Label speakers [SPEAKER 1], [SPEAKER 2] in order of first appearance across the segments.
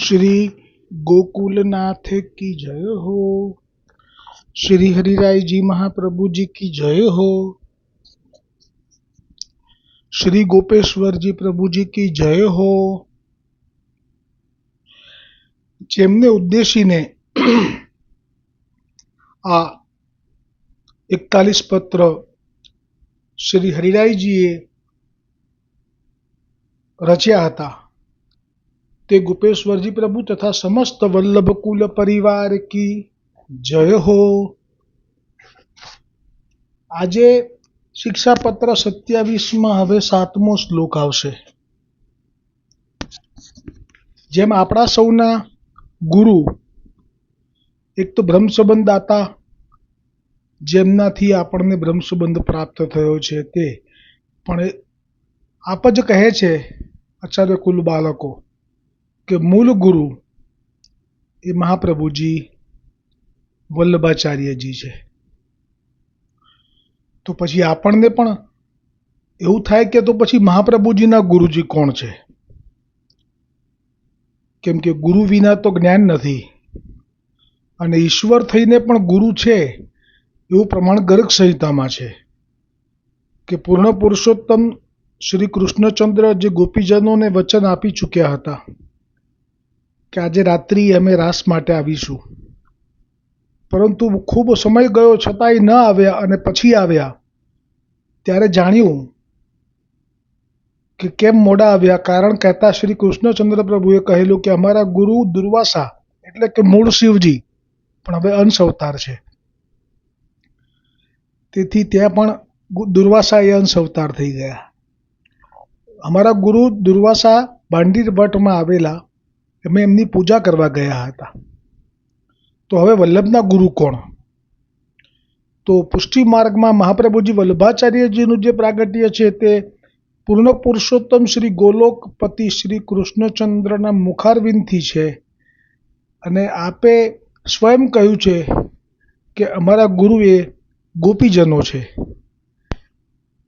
[SPEAKER 1] श्री गोकुलनाथ की जय हो। श्री हरिराय जी महाप्रभु जी की जय हो। श्री गोपेश्वर जी प्रभु जी की जय हो। જેમને ઉદ્દેશીને આ 41 પત્ર શ્રી હરિરાયજીએ રચ્યા હતા તે गोपेश्वरजी प्रभु तथा समस्त वल्लभ कुल परिवार की जय हो। આજે શિક્ષાપત્ર 27માં હવે 7મો શ્લોક આવશે। જેમ આપણા સૌના ગુરુ એક તો બ્રહ્મસંબંધ દાતા, જેમનાથી આપણને બ્રહ્મસંબંધ પ્રાપ્ત થયો છે તે પણ આપ જ કહે છે આચાર્ય કુલ બાળકો કે મૂળ ગુરુ એ મહાપ્રભુજી વલ્લભાચાર્યજી છે। તો પછી આપણને પણ એવું થાય કે તો પછી મહાપ્રભુજીના ગુરુજી કોણ છે? કેમ કે ગુરુ વિના તો જ્ઞાન નથી અને ઈશ્વર થઈને પણ ગુરુ છે એવું પ્રમાણ ગર્ગ સંહિતામાં છે કે પૂર્ણ પુરુષોત્તમ શ્રી કૃષ્ણચંદ્ર જે ગોપીજનોને વચન આપી ચૂક્યા હતા કે આજે રાત્રિ અમે રાસ માટે આવીશું, પરંતુ ખૂબ સમય ગયો છતાંય ન આવ્યા અને પછી આવ્યા ત્યારે જાણ્યું કે કેમ મોડા આવ્યા। કારણ કહેતા શ્રી કૃષ્ણચંદ્ર પ્રભુએ કહેલું કે અમારા ગુરુ દુર્વાસા એટલે કે મૂળ શિવજી પણ હવે અંશ અવતાર છે, તેથી ત્યાં પણ દુર્વાસા એ અંશ અવતાર થઈ ગયા। અમારા ગુરુ દુર્વાસા ભાંડીર વટમાં આવેલા, અમે એમની પૂજા કરવા ગયા હતા। તો હવે વલ્લભના ગુરુ કોણ? તો પુષ્ટિ માર્ગમાં મહાપ્રભુજી વલ્લભાચાર્યજીનું જે પ્રાગટ્ય છે તે પૂર્ણ પુરુષોત્તમ શ્રી ગોલોકપતિ શ્રી કૃષ્ણચંદ્રના મુખારવિંદથી છે અને આપે સ્વયં કહ્યું છે કે અમારા ગુરુ એ ગોપીજનો છે।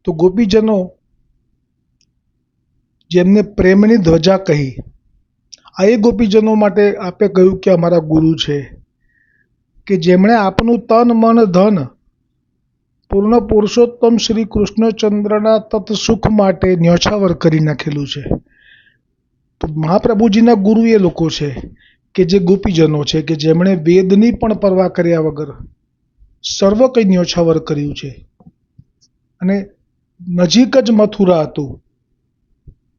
[SPEAKER 1] તો ગોપીજનો જેમને પ્રેમની ધ્વજા કહી, આ એ ગોપીજનો માટે આપે કહ્યું કે અમારા ગુરુ છે કે જેમણે આપનું તન મન ધન પૂર્ણ પુરુષોત્તમ શ્રી કૃષ્ણચંદ્રના તત્સુખ માટે ન્યોછાવર કરી નાખેલું છે। તો મહાપ્રભુજીના ગુરુ એ લોકો છે કે જે ગોપીજનો છે કે જેમણે વેદની પણ પરવા કર્યા વગર સર્વ કંઈ ન્યોછાવર કર્યું છે। અને નજીક જ મથુરા હતું,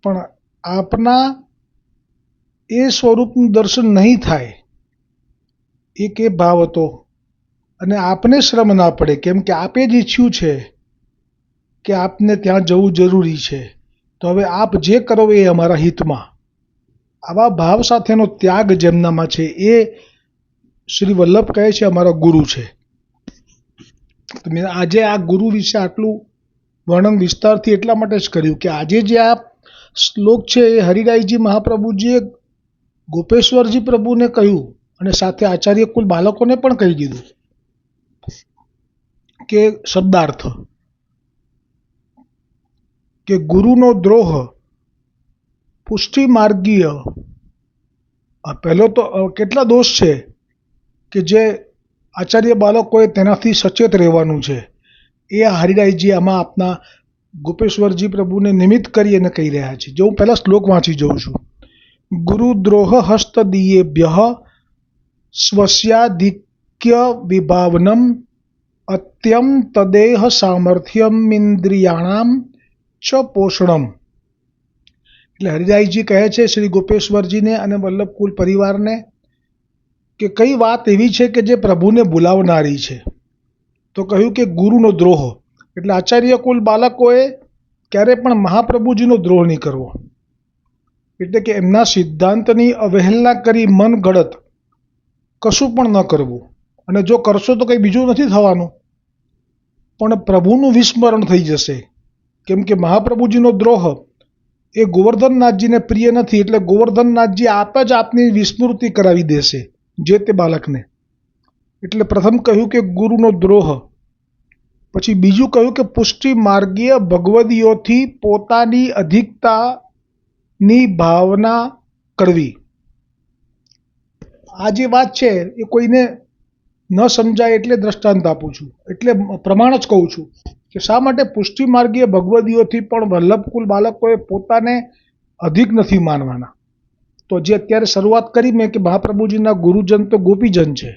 [SPEAKER 1] પણ આપના એ સ્વરૂપનું દર્શન નહીં થાય એક એ ભાવ હતો અને આપને શ્રમ ના પડે, કેમ કે આપે જ ઈચ્છ્યું છે કે આપને ત્યાં જવું જરૂરી છે, તો હવે આપ જે કરો એ અમારા હિતમાં। આવા ભાવ સાથેનો ત્યાગ જેમનામાં છે એ શ્રી વલ્લભ કહે છે અમારા ગુરુ છે। તો મેં આજે આ ગુરુ વિશે આટલું વર્ણન વિસ્તારથી એટલા માટે જ કર્યું કે આજે જે આ શ્લોક છે એ હરિરાયજી મહાપ્રભુજીએ ગોપેશ્વરજી પ્રભુને કહ્યું અને સાથે આચાર્ય કુલ બાળકોને પણ કહી દીધું કે શબ્દાર્થ કે ગુરુનો દ્રોહ પુષ્ટિ માર્ગીય, પહેલો તો કેટલા દોષ છે કે જે આચાર્ય બાળકોએ તેનાથી સચેત રહેવાનું છે એ હરિરાયજી આમાં આપના ગોપેશ્વરજી પ્રભુને નિમિત્ત કરી અને કહી રહ્યા છે। જો હું પહેલા શ્લોક વાંચી જાઉં છું। ગુરુદ્રોહ હસ્તદીયેભ્યઃ સ્વસ્યાધિક્ય વિભાવનમ અત્યમ તદેહ સામર્થ્યમ ઇન્દ્રિયાણામ ચ પોષણમ। એટલે હરિરાયજી કહે છે શ્રી ગોપેશ્વરજીને અને વલ્લભકુલ પરિવારને કે કઈ વાત એવી છે કે જે પ્રભુને ભૂલાવનારી છે? તો કહ્યું કે ગુરુનો દ્રોહ એટલે આચાર્ય કુલ બાળકોએ ક્યારે પણ મહાપ્રભુજીનો દ્રોહ નહીં કરવો, એટલે કે એમના સિદ્ધાંતની અવહેલના કરી મન ગળત કશું પણ ન કરવું। અને જો કરશો તો કંઈ બીજું નથી થવાનું, પણ પ્રભુનું વિસ્મરણ થઈ જશે, કેમ કે મહાપ્રભુજીનો દ્રોહ એ ગોવર્ધનનાથજીને પ્રિય નથી, એટલે ગોવર્ધનનાથજી આપ જ આપની વિસ્મૃતિ કરાવી દેશે જે તે બાળકને। એટલે પ્રથમ કહ્યું કે ગુરુનો દ્રોહ, પછી બીજું કહ્યું કે પુષ્ટિ માર્ગીય ભગવદીઓથી પોતાની અધિકતાની ભાવના કરવી। આ જે વાત છે એ કોઈને ન સમજાય એટલે દ્રષ્ટાંત આપું છું, એટલે પ્રમાણ જ કહું છું કે શા માટે પુષ્ટિ માર્ગીય ભગવદીઓથી પણ વલ્લભકુલ બાળકોએ પોતાને અધિક નથી માનવાના. તો જે અત્યારે શરૂઆત કરી મેં કે મહાપ્રભુજીના ગુરુજન તો ગોપીજન છે,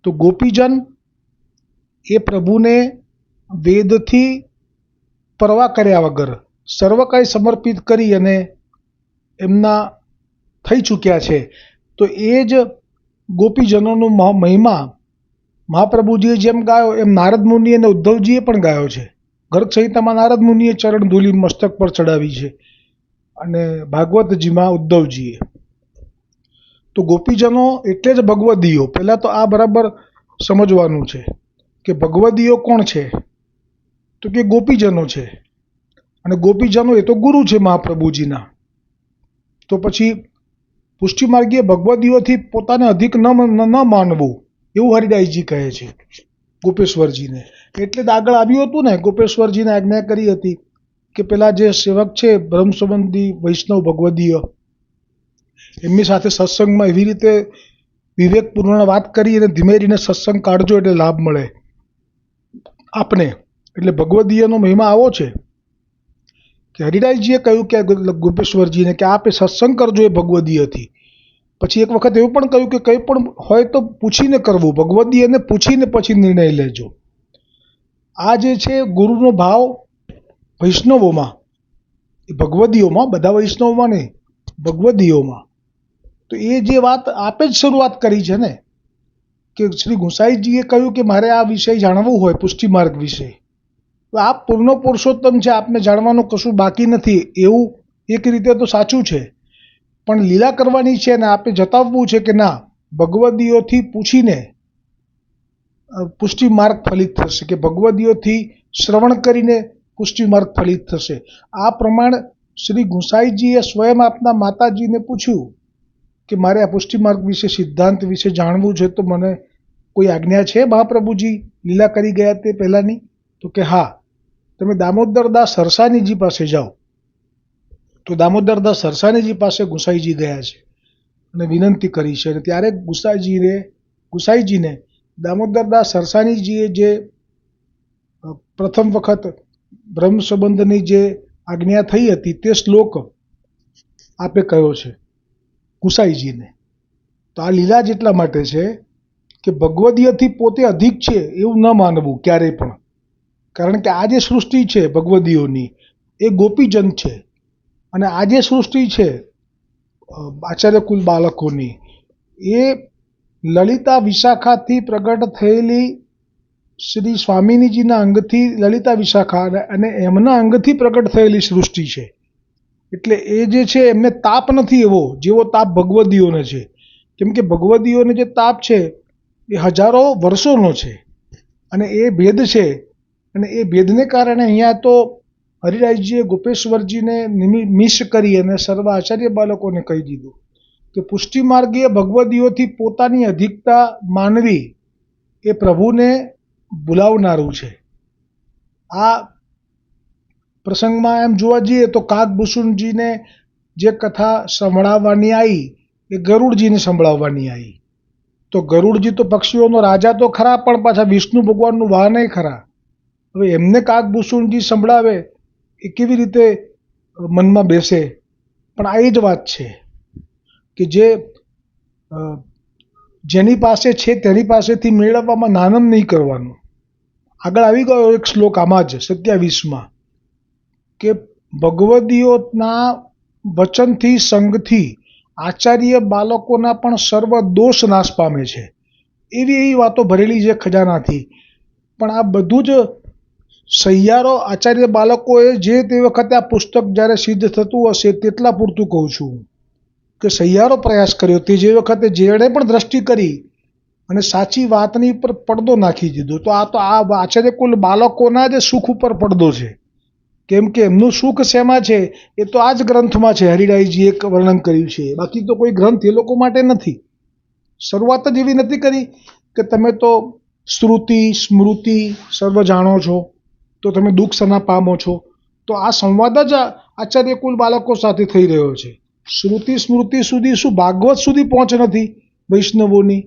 [SPEAKER 1] તો ગોપીજન એ પ્રભુને વેદથી પરવા કર્યા વગર સર્વ કંઈ સમર્પિત કરી અને એમના થઈ ચૂક્યા છે. તો એ જ ગોપીજનોનો મહિમા મહાપ્રભુજીએ જેમ ગાયો એમ નારદ મુનિ અને ઉદ્ધવજીએ પણ ગાયો છે. ગર્ગ સંહિતામાં નારદ મુનિએ ચરણ ધૂલી મસ્તક પર ચડાવી છે અને ભાગવતજીમાં ઉદ્ધવજીએ. તો ગોપીજનો એટલે જ ભગવદીયો. પહેલાં તો આ બરાબર સમજવાનું છે કે ભગવદીયો કોણ છે, તો કે ગોપીજનો છે, અને ગોપીજનો એ તો ગુરુ છે મહાપ્રભુજીના. તો પછી પુષ્ટિ માર્ગીય ભગવદીઓથી પોતાને અધિક ન માનવું એવું હરિદાસજી કહે છે ગોપેશ્વરજીને. એટલે જ આગળ આવ્યું હતું ને, ગોપેશ્વરજીને આજ્ઞા કરી હતી કે પેલા જે સેવક છે બ્રહ્મ સંબંધી વૈષ્ણવ ભગવદીય, એમની સાથે સત્સંગમાં એવી રીતે વિવેકપૂર્ણ વાત કરી અને ધીમેરીને સત્સંગ કાઢજો એટલે લાભ મળે આપને. એટલે ભગવદીયનો મહિમા આવો છે કે હરિદાસજીએ કહ્યું કે ગોપેશ્વરજીને કે આપે સત્સંગ કરજો એ ભગવદીયથી. પછી એક વખત એવું પણ કહ્યું કે કંઈ પણ હોય તો પૂછીને કરવું, ભગવદીયને પૂછીને પછી નિર્ણય લેજો. આ જે છે ગુરુનો ભાવ વૈષ્ણવોમાં, એ ભગવદીયોમાં, બધા વૈષ્ણવમાં નહીં, ભગવદીયોમાં. તો એ જે વાત આપે જ શરૂઆત કરી છે ને કે શ્રી ગુસાઈજીએ કહ્યું કે મારે આ વિષય જાણવું હોય, પુષ્ટિ માર્ગ વિશે, તો આપ પૂર્ણ પુરુષોત્તમ છે, આપને જાણવાનું કશું બાકી નથી. એવું એક રીતે તો સાચું છે, પણ લીલા કરવાની છે અને આપે જતાવવું છે કે ના, ભગવદીયોથી પૂછીને પુષ્ટિ માર્ગ ફલિત થશે, કે ભગવદીયોથી શ્રવણ કરીને પુષ્ટિ માર્ગ ફલિત થશે. આ પ્રમાણે શ્રી ગુસાઈજીએ સ્વયં આપના માતાજીને પૂછ્યું કે મારે આ પુષ્ટિ માર્ગ વિશે, સિદ્ધાંત વિશે જાણવું છે, તો મને કોઈ આજ્ઞા છે? મહાપ્રભુજી લીલા કરી ગયા તે પહેલાંની. તો કે હા, તમે દામોદરદાસ સરસાનીજી પાસે જાઓ. તો દામોદરદાસ સરસાનીજી પાસે ગુસાઈજી ગયા છે અને વિનંતી કરી છે. અને ત્યારે ગુસાઈજીને દામોદરદાસ સરસાનીજીએ જે પ્રથમ વખત બ્રહ્મ સંબંધની જે આજ્ઞા થઈ હતી તે શ્લોક આપે કહ્યો છે ગુસાઈજીને. તો આ લીલા જ એટલા માટે છે કે ભગવદીયથી પોતે અધિક છે એવું ન માનવું ક્યારેય પણ. કારણ કે આ જે સૃષ્ટિ છે ભગવદીયોની એ ગોપીજન છે, અને આ જે સૃષ્ટિ છે આચાર્યકુલ બાળકોની એ લલિતા વિશાખાથી પ્રગટ થયેલી શ્રી સ્વામિનીજીના અંગથી લલિતા વિશાખા અને એમના અંગથી પ્રગટ થયેલી સૃષ્ટિ છે. એટલે એ જે છે એમને તાપ નથી એવો જેવો તાપ ભગવદીયોને છે. કેમ કે ભગવદીયોને જે તાપ છે એ હજારો વર્ષોનો છે અને એ ભેદ છે. અને એ ભેદને કારણે અહીંયા તો હરિરાજજીએ ગોપેશ્વરજીને મિસ કરી અને સર્વ આચાર્ય બાળકોને કહી દીધું કે પુષ્ટિ માર્ગીય ભગવદીયોથી પોતાની અધિકતા માનવી એ પ્રભુને ભૂલાવનારું છે. આ પ્રસંગમાં એમ જોવા જઈએ તો કાગભૂષણજીને જે કથા સંભળાવવાની આવી એ ગરુડજીને સંભળાવવાની આવી. તો ગરુડજી તો પક્ષીઓનો રાજા તો ખરા, પણ પાછા વિષ્ણુ ભગવાનનું વાહન ખરા. હવે એમને કાગભૂષણજી સંભળાવે એ કેવી રીતે મનમાં બેસે? પણ આ એ જ વાત છે કે જેની પાસે છે તેની પાસેથી મેળવવામાં નાનમ નહીં કરવાનું. આગળ આવી ગયો એક શ્લોક આમાં જ 27માં કે ભગવદીયોના વચનથી સંગથી આચાર્ય બાળકોના પણ સર્વ દોષ નાશ પામે છે. એવી વાતો ભરેલી છે ખજાનાથી. પણ આ બધું જ સહિયારો આચાર્ય બાળકોએ જે તે વખતે આ પુસ્તક જ્યારે સિદ્ધ થતું હશે તેટલા પૂરતું કહું છું કે સહિયારો પ્રયાસ કર્યો. તે જે વખતે જેણે પણ દ્રષ્ટિ કરી અને સાચી વાતની ઉપર પડદો નાખી દીધો. તો આ આચાર્ય કુલ બાળકોના જ સુખ ઉપર પડદો છે. કેમ કે એમનું સુખ શેમાં છે એ તો આ જ ગ્રંથમાં છે. હરિરાયજીએ એક વર્ણન કર્યું છે, બાકી તો કોઈ ગ્રંથ એ લોકો માટે નથી. શરૂઆત જ એવી નથી કરી કે તમે તો શ્રુતિ સ્મૃતિ સર્વ જાણો છો તો તમે દુઃખ સના પામો છો. તો આ સંવાદ જ આચાર્ય કુલ બાળકો સાથે થઈ રહ્યો છે. શ્રુતિ સ્મૃતિ સુધી શું ભાગવત સુધી પહોંચ નથી? વૈષ્ણવોની,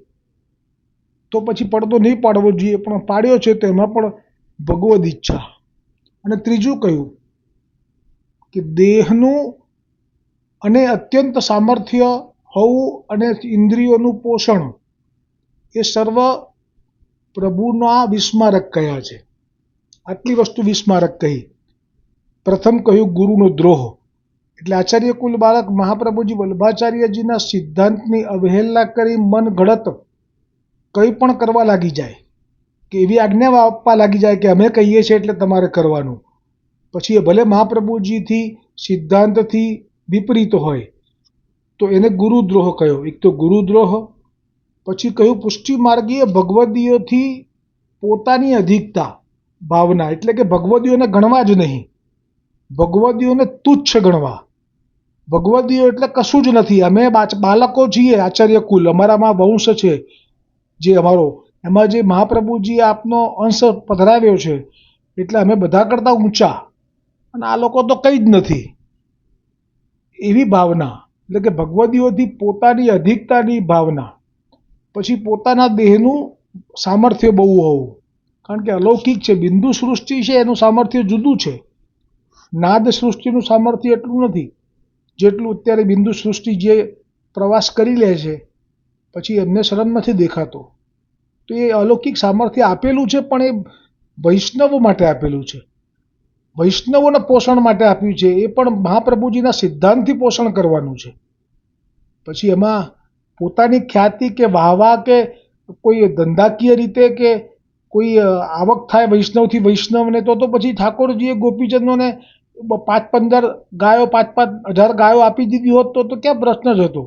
[SPEAKER 1] તો પછી પડદો નહીં પાડવો જોઈએ, પણ પાડ્યો છે તો એમાં પણ ભગવદ ઈચ્છા. અને ત્રીજું કહ્યું કે દેહનું અને અત્યંત સામર્થ્ય હોવું અને ઇન્દ્રિયોનું પોષણ એ સર્વ પ્રભુના વિસ્મારક કયા છે. આટલી વસ્તુ વિસ્મારક કહી. પ્રથમ કહ્યું ગુરુનો દ્રોહ, એટલે આચાર્ય કુલ બાળક મહાપ્રભુજી વલ્લભાચાર્યજીના સિદ્ધાંતની અવહેલના કરી મન ઘડત કંઈ પણ કરવા લાગી જાય, કે એવી આજ્ઞા આપવા લાગી જાય કે અમે કહીએ છીએ એટલે તમારે કરવાનું. પછી એ ભલે મહાપ્રભુજીથી સિદ્ધાંતથી વિપરીત હોય તો એને ગુરુદ્રોહ કહ્યો. એક તો ગુરુદ્રોહ, પછી કહ્યું પુષ્ટિ માર્ગીય ભગવદીયોથી પોતાની અધિકતા ભાવના, એટલે કે ભગવદીઓને ગણવા જ નહીં, ભગવદીઓને તુચ્છ ગણવા. ભગવદીઓ એટલે કશું જ નથી, અમે બાળકો છીએ, આચાર્ય કુલ અમારામાં વંશ છે જે અમારો, એમાં જે મહાપ્રભુજી આપનો અંશ પધરાવ્યો છે એટલે અમે બધા કરતાં ઊંચા, અને આ લોકો તો કંઈ જ નથી, એવી ભાવના. એટલે કે ભગવદીઓથી પોતાની અધિકતાની ભાવના. પછી પોતાના દેહનું સામર્થ્ય બહુ હોવું, કારણ કે અલૌકિક છે, બિંદુ સૃષ્ટિ છે એનું સામર્થ્ય જુદું છે, નાદ સૃષ્ટિનું સામર્થ્ય એટલું નથી જેટલું અત્યારે બિંદુ સૃષ્ટિ જે પ્રવાસ કરી લે છે પછી એમને શરમ નથી દેખાતો. તો એ અલૌકિક સામર્થ્ય આપેલું છે, પણ એ વૈષ્ણવો માટે આપેલું છે, વૈષ્ણવોના પોષણ માટે આપ્યું છે, એ પણ મહાપ્રભુજીના સિદ્ધાંતથી પોષણ કરવાનું છે. પછી એમાં પોતાની ખ્યાતિ કે વાહવા કે કોઈ ધંધાકીય રીતે કે કોઈ આવક થાય વૈષ્ણવથી વૈષ્ણવને, તો પછી ઠાકોરજીએ ગોપીચંદોને 5-15 ગાયો 5-5 હજાર ગાયો આપી દીધી હોત તો ક્યાં પ્રશ્ન જ હતો.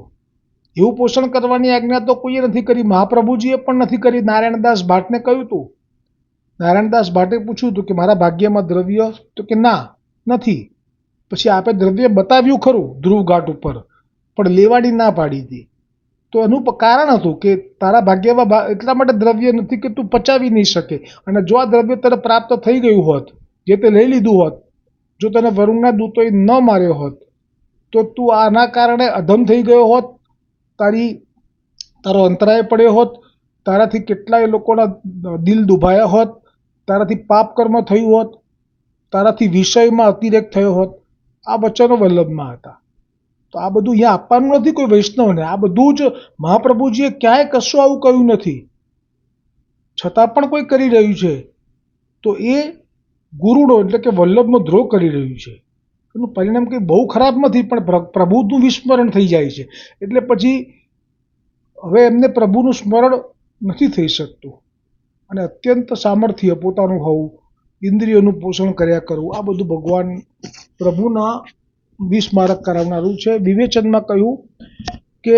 [SPEAKER 1] એવું પોષણ કરવાની આજ્ઞા તો કોઈએ નથી કરી, મહાપ્રભુજીએ પણ નથી કરી. નારાયણદાસ ભાટને કહ્યું હતું, નારાયણદાસ ભાટે પૂછ્યું હતું કે મારા ભાગ્યમાં દ્રવ્ય, તો કે ના નથી. પછી આપે દ્રવ્ય બતાવ્યું ખરું ધ્રુવ ઘાટ ઉપર, પણ લેવાની ના પાડી હતી. તો એનું કારણ હતું કે તારા ભાગ્યમાં એટલા માટે દ્રવ્ય નથી કે તું પચાવી નહીં શકે, અને જો આ દ્રવ્ય તને પ્રાપ્ત થઈ ગયું હોત, જે તે લઈ લીધું હોત, જો તને વરુણના દૂતોએ ન માર્યો હોત તો તું આના કારણે અધમ થઈ ગયો હોત, તારો અંતરાય પડ્યો હોત, તારાથી કેટલાય લોકોના દિલ દુભાયા હોત, તારાથી પાપ કર્મ થયું હોત, તારાથી વિષયમાં અતિરેક થયો હોત. આ વચનો વલ્લભમાં હતા. તો આ બધું અહીંયા આપવાનું નથી કોઈ વૈષ્ણવને, આ બધું જ મહાપ્રભુજીએ ક્યાંય કશું આવું કહ્યું નથી, છતાં પણ કોઈ કરી રહ્યું છે તો એ ગુરુનો એટલે કે વલ્લભનો દ્રોહ કરી રહ્યું છે. એનું પરિણામ કંઈ બહુ ખરાબ નથી, પણ પ્રભુનું વિસ્મરણ થઈ જાય છે, એટલે પછી હવે એમને પ્રભુનું સ્મરણ નથી થઈ શકતું. અને અત્યંત સામર્થ્ય પોતાનું હોવું, ઇન્દ્રિયોનું પોષણ કર્યા કરવું, આ બધું ભગવાન પ્રભુના વિસ્મારક કરાવનારું છે. વિવેચનમાં કહ્યું કે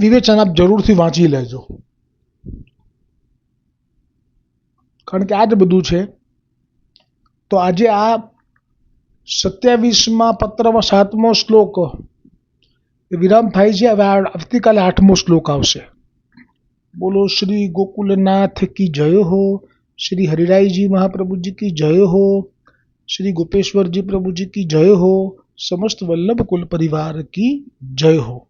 [SPEAKER 1] વિવેચન આપ જરૂરથી વાંચી લેજો, કારણ કે આ જ બધું છે. તો આજે આ 27મા પત્રમાં 7મો શ્લોક વિરામ થાય છે. હવે આવતીકાલે 8મો શ્લોક આવશે. બોલો શ્રી ગોકુલનાથ કી જય હો, શ્રી હરિરાયજી મહાપ્રભુજી કી જય હો, શ્રી गोपेश्वर जी प्रभु जी की जय हो, समस्त वल्लभ कुल परिवार की जय हो।